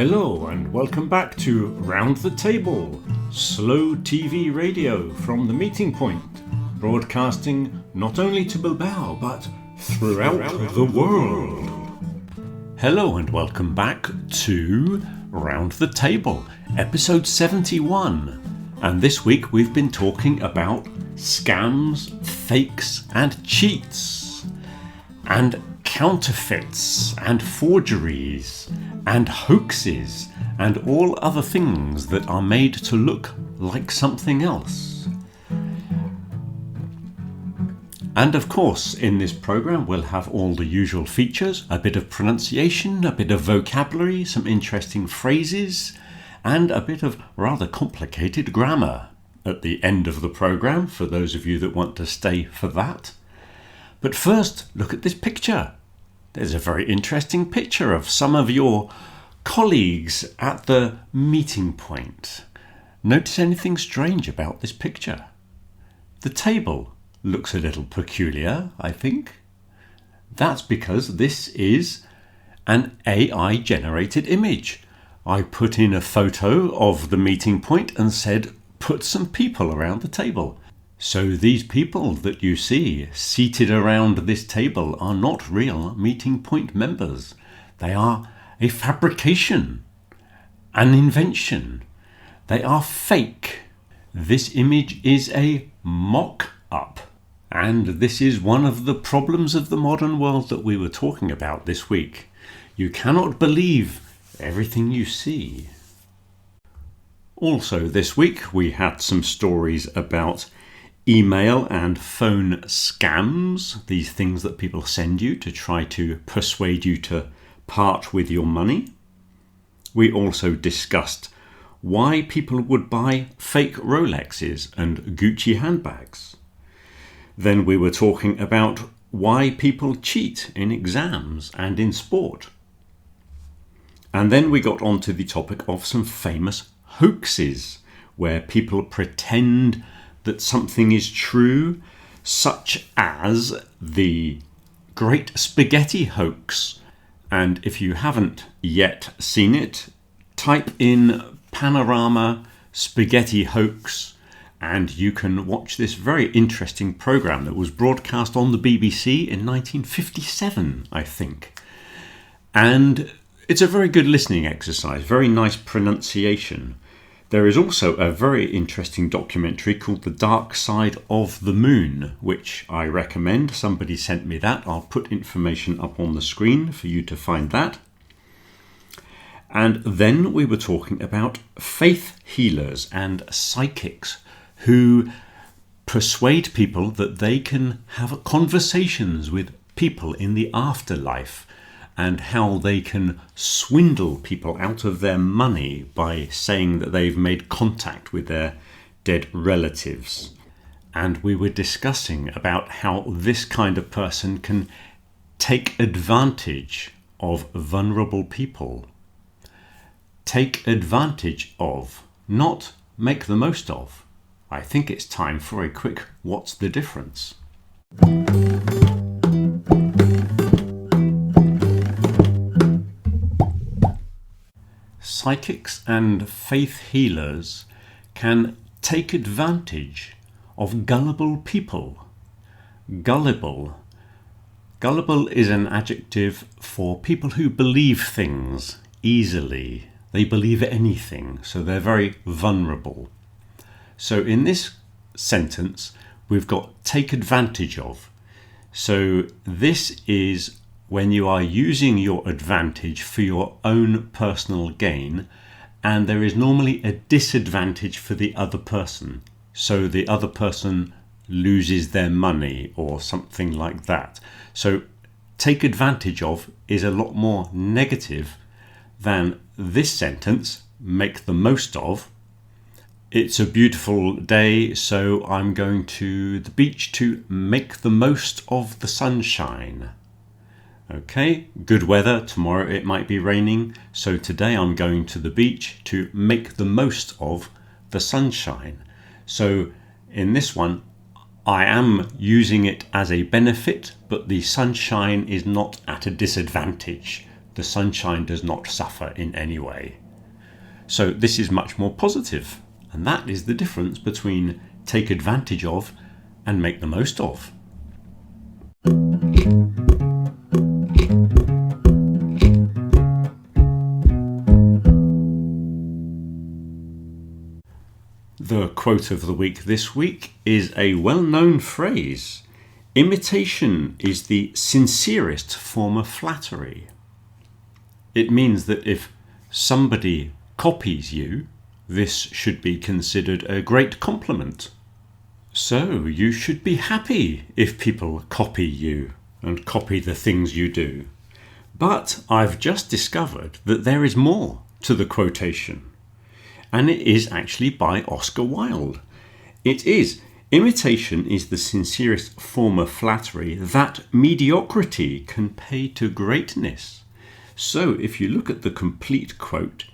Hello and welcome back to Round the Table, slow TV radio from the meeting point, broadcasting not only to Bilbao but throughout the world. Hello and welcome back to Round the Table, episode 71. And this week we've been talking about scams, fakes and cheats, and counterfeits and forgeries and hoaxes and all other things that are made to look like something else. And of course, in this program we'll have all the usual features, a bit of pronunciation, a bit of vocabulary, some interesting phrases, and a bit of rather complicated grammar at the end of the program, for those of you that want to stay for that. But first, look at this picture. There's a very interesting picture of some of your colleagues at the meeting point. Notice anything strange about this picture? The table looks a little peculiar, I think. That's because this is an AI-generated image. I put in a photo of the meeting point and said, put some people around the table. So these people that you see seated around this table are not real meeting point members. They are a fabrication, an invention. They are fake. This image is a mock-up. And this is one of the problems of the modern world that we were talking about this week. You cannot believe everything you see. Also this week we had some stories about email and phone scams, these things that people send you to try to persuade you to part with your money. We also discussed why people would buy fake Rolexes and Gucci handbags. Then we were talking about why people cheat in exams and in sport. And then we got onto the topic of some famous hoaxes, where people pretend that something is true, such as the Great Spaghetti Hoax. And if you haven't yet seen it, type in Panorama Spaghetti Hoax and you can watch this very interesting programme that was broadcast on the BBC in 1957, I think. And it's a very good listening exercise, very nice pronunciation. There is also a very interesting documentary called The Dark Side of the Moon, which I recommend. Somebody sent me that. I'll put information up on the screen for you to find that. And then we were talking about faith healers and psychics who persuade people that they can have conversations with people in the afterlife, and how they can swindle people out of their money by saying that they've made contact with their dead relatives. And we were discussing about how this kind of person can take advantage of vulnerable people. Take advantage of, not make the most of. I think it's time for a quick What's the Difference? Psychics and faith healers can take advantage of gullible people. Gullible. Gullible is an adjective for people who believe things easily. They believe anything, so they're very vulnerable. So in this sentence, we've got take advantage of. So this is when you are using your advantage for your own personal gain, and there is normally a disadvantage for the other person. So the other person loses their money or something like that. So take advantage of is a lot more negative than this sentence, make the most of. It's a beautiful day, so I'm going to the beach to make the most of the sunshine. Okay, good weather. Tomorrow it might be raining, so today I'm going to the beach to make the most of the sunshine. So in this one, I am using it as a benefit, but the sunshine is not at a disadvantage The sunshine does not suffer in any way. So this is much more positive, and that is the difference between take advantage of and make the most of. The quote of the week this week is a well-known phrase. Imitation is the sincerest form of flattery. It means that if somebody copies you, this should be considered a great compliment. So you should be happy if people copy you and copy the things you do. But I've just discovered that there is more to the quotation. And it is actually by Oscar Wilde. It is, imitation is the sincerest form of flattery that mediocrity can pay to greatness. So if you look at the complete quote,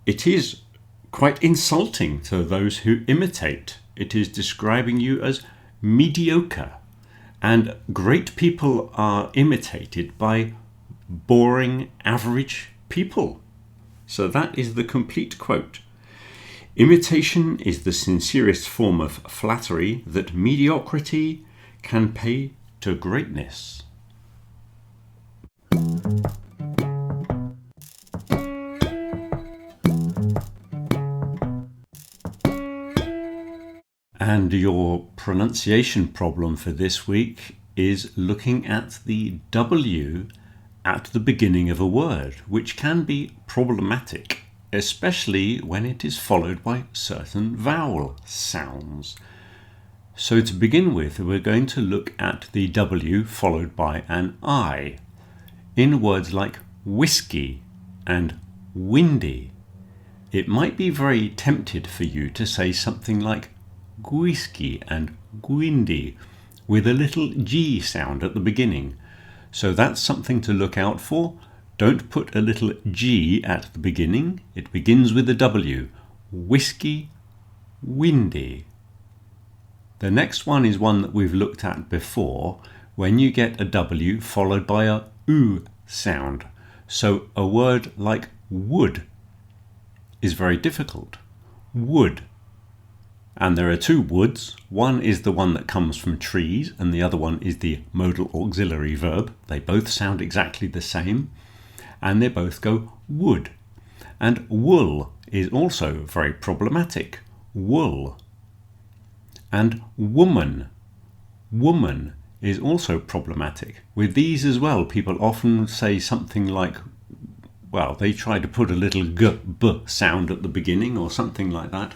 it is quite insulting to those who imitate. It is describing you as mediocre. And great people are imitated by boring, average people. So that is the complete quote. Imitation is the sincerest form of flattery that mediocrity can pay to greatness. And your pronunciation problem for this week is looking at the W at the beginning of a word, which can be problematic, especially when it is followed by certain vowel sounds. So to begin with, we're going to look at the W followed by an I in words like whiskey and windy. It might be very tempted for you to say something like whiskey and windy with a little G sound at the beginning. So that's something to look out for. Don't put a little G at the beginning. It begins with a W. Whiskey, windy. The next one is one that we've looked at before, when you get a W followed by a oo sound. So a word like wood is very difficult. Wood. And there are two woods. One is the one that comes from trees, and the other one is the modal auxiliary verb. They both sound exactly the same. And they both go wood. And wool is also very problematic. Wool. And woman. Woman is also problematic. With these as well, people often say something like, well, they try to put a little b sound at the beginning or something like that,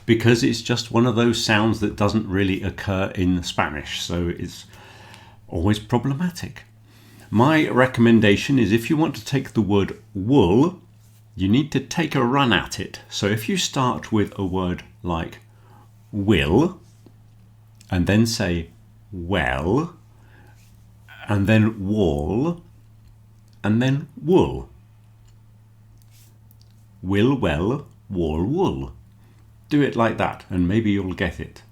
because it's just one of those sounds that doesn't really occur in Spanish. So it's always problematic. My recommendation is if you want to take the word wool, you need to take a run at it. So if you start with a word like will, and then say well, and then wall, and then wool. Will, well, wall, wool. Do it like that, and maybe you'll get it.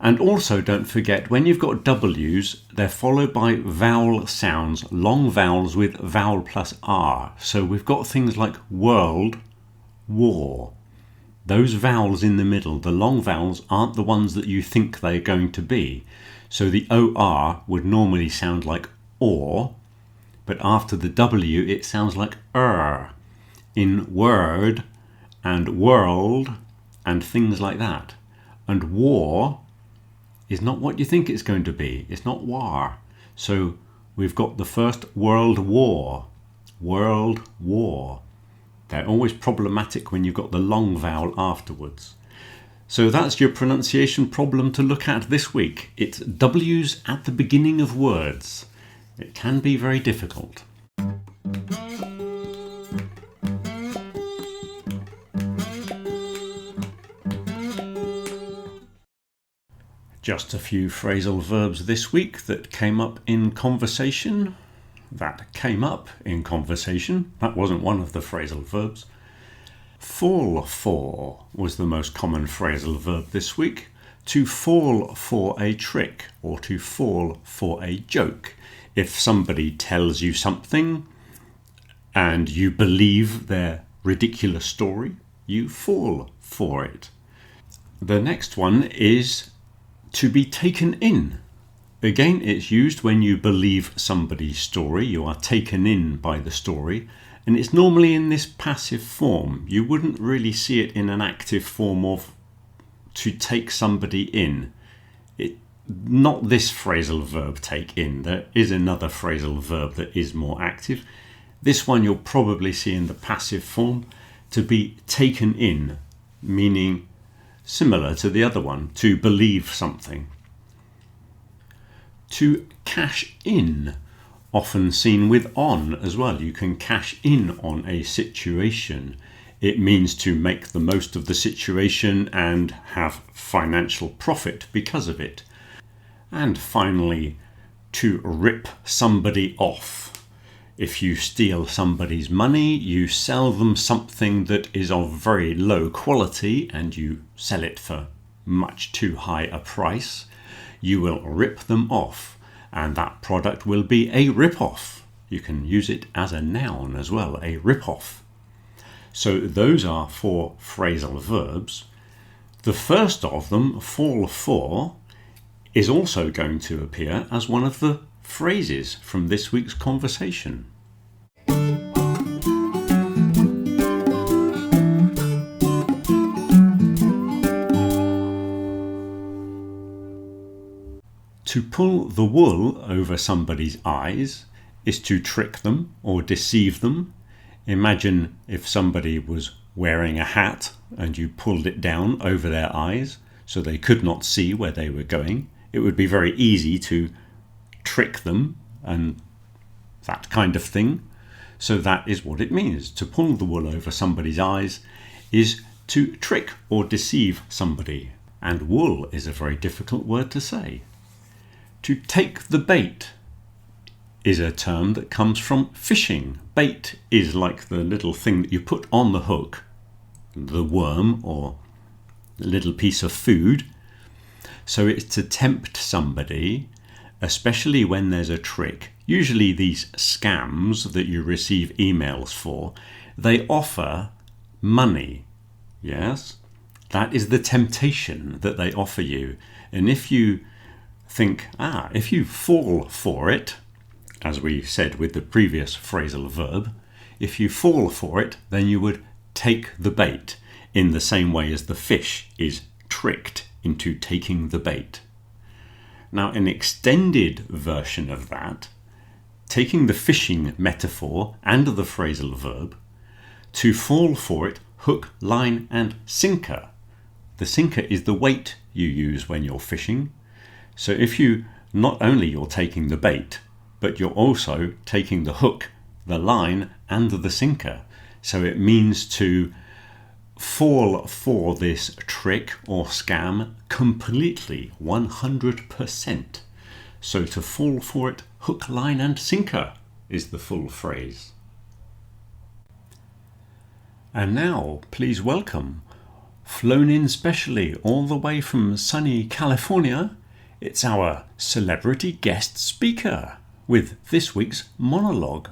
And also don't forget, when you've got W's, they're followed by vowel sounds, long vowels with vowel plus R. So we've got things like world, war. Those vowels in the middle, the long vowels, aren't the ones that you think they're going to be. So the OR would normally sound like or, but after the W it sounds like in word and world and things like that. And war is not what you think it's going to be. It's not war. So we've got the First World War. World War. They're always problematic when you've got the long vowel afterwards. So that's your pronunciation problem to look at this week. It's W's at the beginning of words. It can be very difficult. Just a few phrasal verbs this week that came up in conversation. That wasn't one of the phrasal verbs. Fall for was the most common phrasal verb this week. To fall for a trick or to fall for a joke. If somebody tells you something and you believe their ridiculous story, you fall for it. The next one is to be taken in. Again, it's used when you believe somebody's story. You are taken in by the story, and it's normally in this passive form. You wouldn't really see it in an active form of to take somebody in. Not this phrasal verb, take in. There is another phrasal verb that is more active. This one you'll probably see in the passive form, to be taken in, meaning similar to the other one, to believe something. To cash in, often seen with on as well. You can cash in on a situation. It means to make the most of the situation and have financial profit because of it. And finally, to rip somebody off. If you steal somebody's money, you sell them something that is of very low quality and you sell it for much too high a price, you will rip them off, and that product will be a rip-off. You can use it as a noun as well, a rip-off. So those are 4 phrasal verbs. The first of them, fall for, is also going to appear as one of the phrases from this week's conversation. To pull the wool over somebody's eyes is to trick them or deceive them. Imagine if somebody was wearing a hat and you pulled it down over their eyes so they could not see where they were going. It would be very easy to trick them and that kind of thing. So that is what it means. To pull the wool over somebody's eyes is to trick or deceive somebody. And wool is a very difficult word to say. To take the bait is a term that comes from fishing. Bait is like the little thing that you put on the hook, the worm or a little piece of food. So it's to tempt somebody, especially when there's a trick. Usually these scams that you receive emails for, they offer money. Yes, that is the temptation that they offer you. And if you think, if you fall for it, as we said with the previous phrasal verb, if you fall for it, then you would take the bait in the same way as the fish is tricked into taking the bait. Now, an extended version of that, taking the fishing metaphor and the phrasal verb, to fall for it, hook, line, and sinker. The sinker is the weight you use when you're fishing. So if you, not only you're taking the bait, but you're also taking the hook, the line, and the sinker. So it means to fall for this trick or scam completely, 100%. So to fall for it, hook, line, and sinker is the full phrase. And now, please welcome, flown in specially all the way from sunny California, it's our celebrity guest speaker with this week's monologue.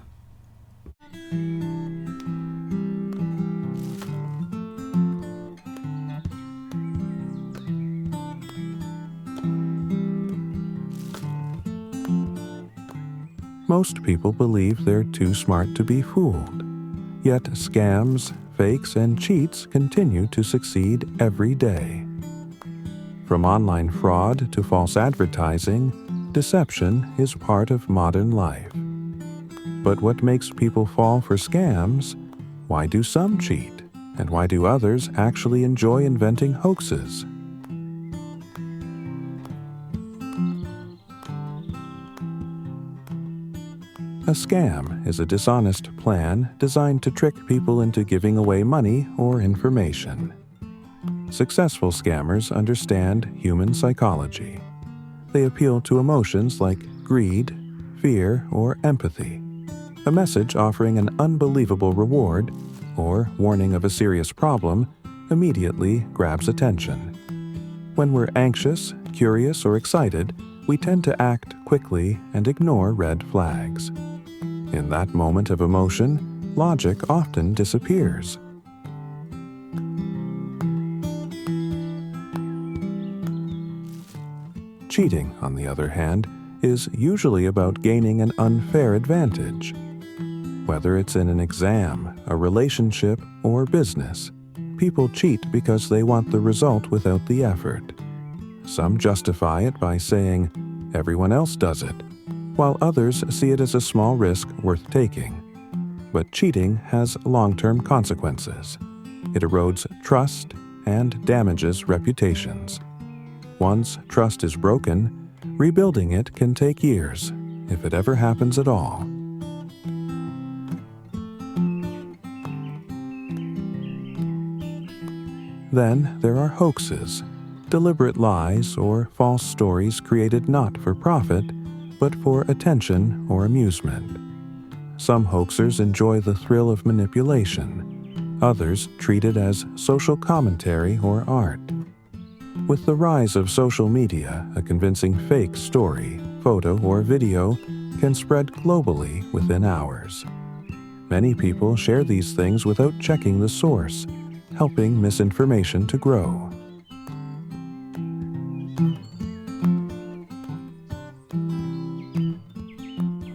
Most people believe they're too smart to be fooled. Yet scams, fakes, and cheats continue to succeed every day. From online fraud to false advertising, deception is part of modern life. But what makes people fall for scams? Why do some cheat? And why do others actually enjoy inventing hoaxes? A scam is a dishonest plan designed to trick people into giving away money or information. Successful scammers understand human psychology. They appeal to emotions like greed, fear, or empathy. A message offering an unbelievable reward or warning of a serious problem immediately grabs attention. When we're anxious, curious, or excited, we tend to act quickly and ignore red flags. In that moment of emotion, logic often disappears. Cheating, on the other hand, is usually about gaining an unfair advantage. Whether it's in an exam, a relationship, or business, people cheat because they want the result without the effort. Some justify it by saying, "Everyone else does it," while others see it as a small risk worth taking. But cheating has long-term consequences. It erodes trust and damages reputations. Once trust is broken, rebuilding it can take years, if it ever happens at all. Then there are hoaxes, deliberate lies or false stories created not for profit, but for attention or amusement. Some hoaxers enjoy the thrill of manipulation. Others treat it as social commentary or art. With the rise of social media, a convincing fake story, photo, or video can spread globally within hours. Many people share these things without checking the source, helping misinformation to grow.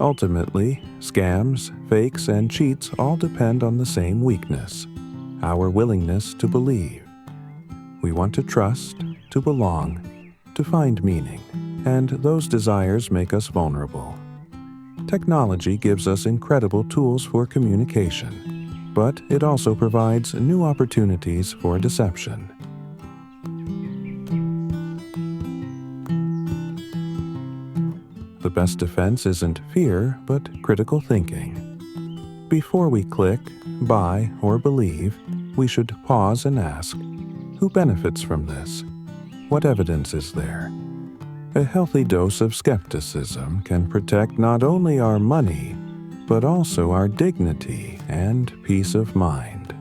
Ultimately, scams, fakes, and cheats all depend on the same weakness: our willingness to believe. We want to trust, to belong, to find meaning, and those desires make us vulnerable. Technology gives us incredible tools for communication, but it also provides new opportunities for deception. The best defense isn't fear, but critical thinking. Before we click, buy, or believe, we should pause and ask, who benefits from this? What evidence is there? A healthy dose of skepticism can protect not only our money, but also our dignity and peace of mind.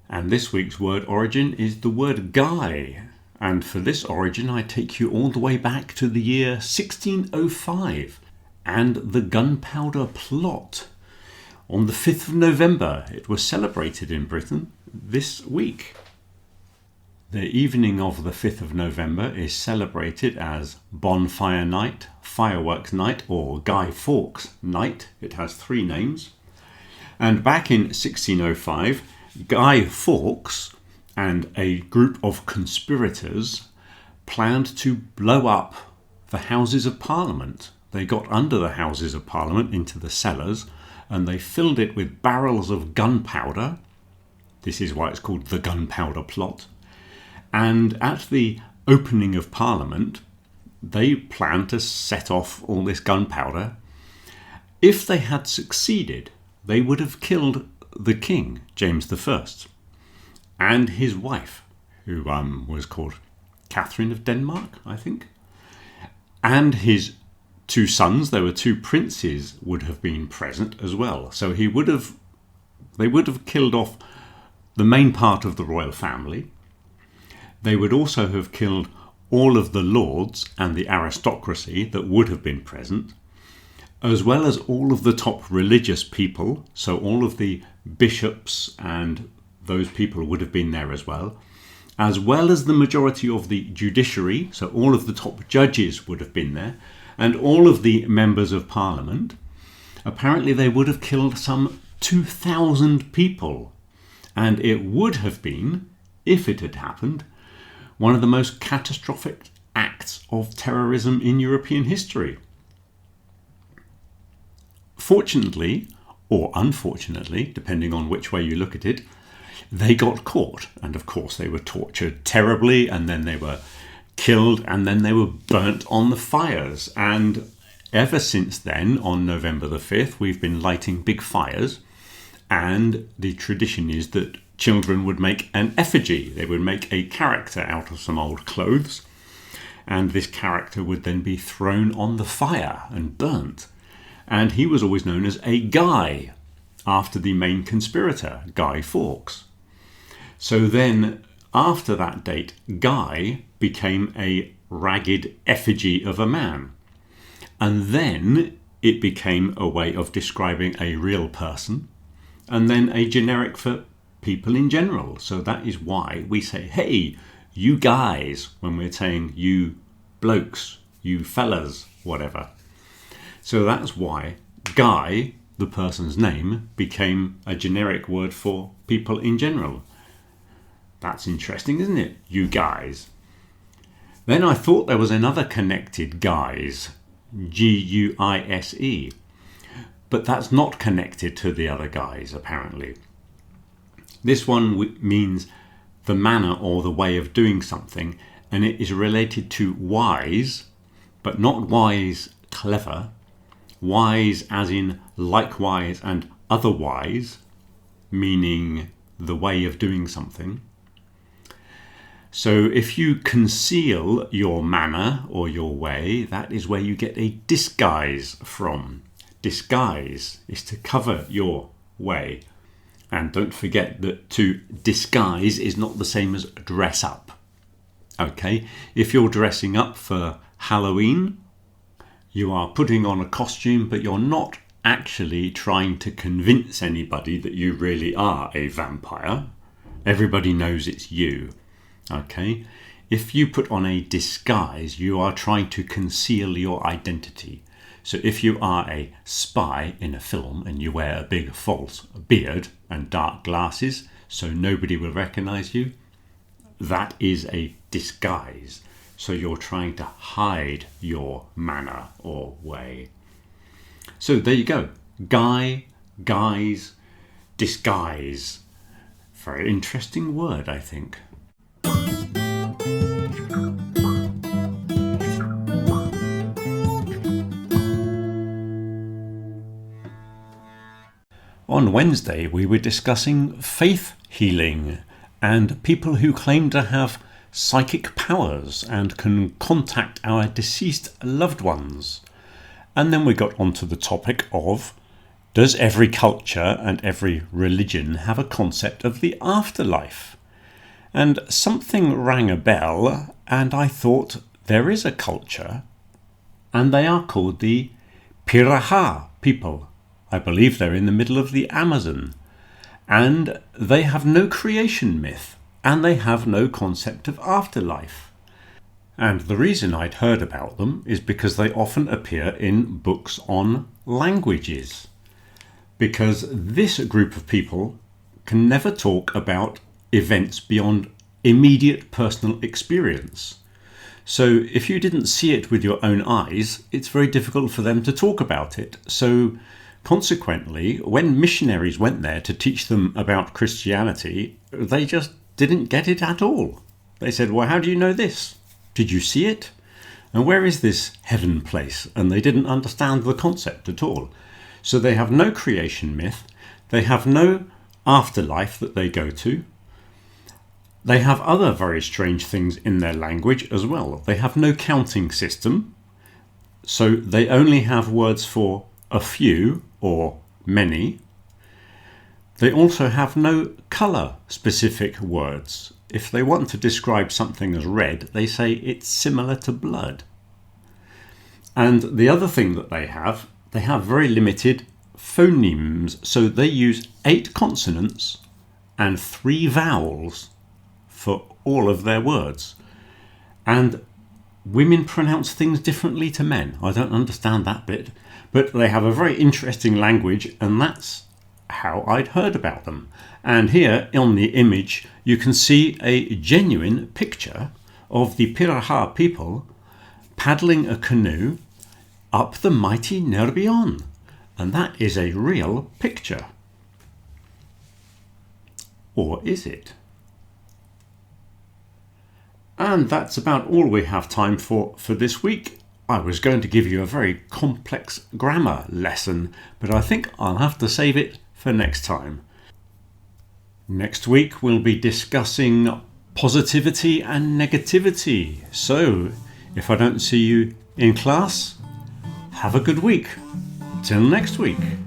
And this week's word origin is the word guy. And for this origin, I take you all the way back to the year 1605 and the Gunpowder Plot. On the 5th of November, it was celebrated in Britain this week. The evening of the 5th of November is celebrated as Bonfire Night, Fireworks Night, or Guy Fawkes Night. It has 3 names. And back in 1605, Guy Fawkes and a group of conspirators planned to blow up the Houses of Parliament. They got under the Houses of Parliament into the cellars and they filled it with barrels of gunpowder. This is why it's called the Gunpowder Plot. And at the opening of Parliament, they planned to set off all this gunpowder. If they had succeeded, they would have killed the King, James I, and his wife, who was called Catherine of Denmark, I think, and his 2 sons. There were 2 princes would have been present as well. So they would have killed off the main part of the royal family. They would also have killed all of the lords and the aristocracy that would have been present, as well as all of the top religious people. So all of the bishops and those people would have been there as well as the majority of the judiciary. So all of the top judges would have been there, and all of the members of Parliament. Apparently they would have killed some 2,000 people, and it would have been, if it had happened, one of the most catastrophic acts of terrorism in European history. Fortunately, or unfortunately, depending on which way you look at it, they got caught. And of course they were tortured terribly, and then they were killed, and then they were burnt on the fires. And ever since then, on November the 5th, we've been lighting big fires. And the tradition is that children would make an effigy. They would make a character out of some old clothes. And this character would then be thrown on the fire and burnt. And he was always known as a Guy, after the main conspirator, Guy Fawkes. So then, after that date, Guy became a ragged effigy of a man. And then it became a way of describing a real person, and then a generic for people in general. So that is why we say, hey, you guys, when we're saying you blokes, you fellas, whatever. So that's why Guy, the person's name, became a generic word for people in general. That's interesting, isn't it? You guys. Then I thought there was another connected guise, Guise, but that's not connected to the other guys, apparently. This one means the manner or the way of doing something, and it is related to wise, but not wise clever, wise as in likewise and otherwise, meaning the way of doing something. So if you conceal your manner or your way, that is where you get a disguise from. Disguise is to cover your way. And don't forget that to disguise is not the same as dress up. Okay, if you're dressing up for Halloween, you are putting on a costume, but you're not actually trying to convince anybody that you really are a vampire. Everybody knows it's you. Okay, if you put on a disguise, you are trying to conceal your identity. So if you are a spy in a film and you wear a big false beard and dark glasses so nobody will recognize you, that is a disguise. So you're trying to hide your manner or way. So there you go. Guy, guise, disguise. Very interesting word, I think. On Wednesday, we were discussing faith healing and people who claim to have psychic powers and can contact our deceased loved ones. And then we got onto the topic of, does every culture and every religion have a concept of the afterlife? And something rang a bell, and I thought, there is a culture, and they are called the Piraha people. I believe they're in the middle of the Amazon. And they have no creation myth, and they have no concept of afterlife. And the reason I'd heard about them is because they often appear in books on languages. Because this group of people can never talk about events beyond immediate personal experience. So if you didn't see it with your own eyes, it's very difficult for them to talk about it. So consequently, when missionaries went there to teach them about Christianity, they just didn't get it at all. They said, well, how do you know this? Did you see it? And where is this heaven place? And they didn't understand the concept at all. So they have no creation myth. They have no afterlife that they go to. They have other very strange things in their language as well. They have no counting system. So they only have words for a few or many. They also have no colour-specific words. If they want to describe something as red, they say it's similar to blood. And the other thing that they have very limited phonemes. So they use 8 consonants and 3 vowels for all of their words. And women pronounce things differently to men. I don't understand that bit. But they have a very interesting language, and that's how I'd heard about them. And here on the image, you can see a genuine picture of the Piraha people paddling a canoe up the mighty Nerbion. And that is a real picture. Or is it? And that's about all we have time for this week. I was going to give you a very complex grammar lesson, but I think I'll have to save it for next time. Next week we'll be discussing positivity and negativity. So, if I don't see you in class, have a good week. Till next week.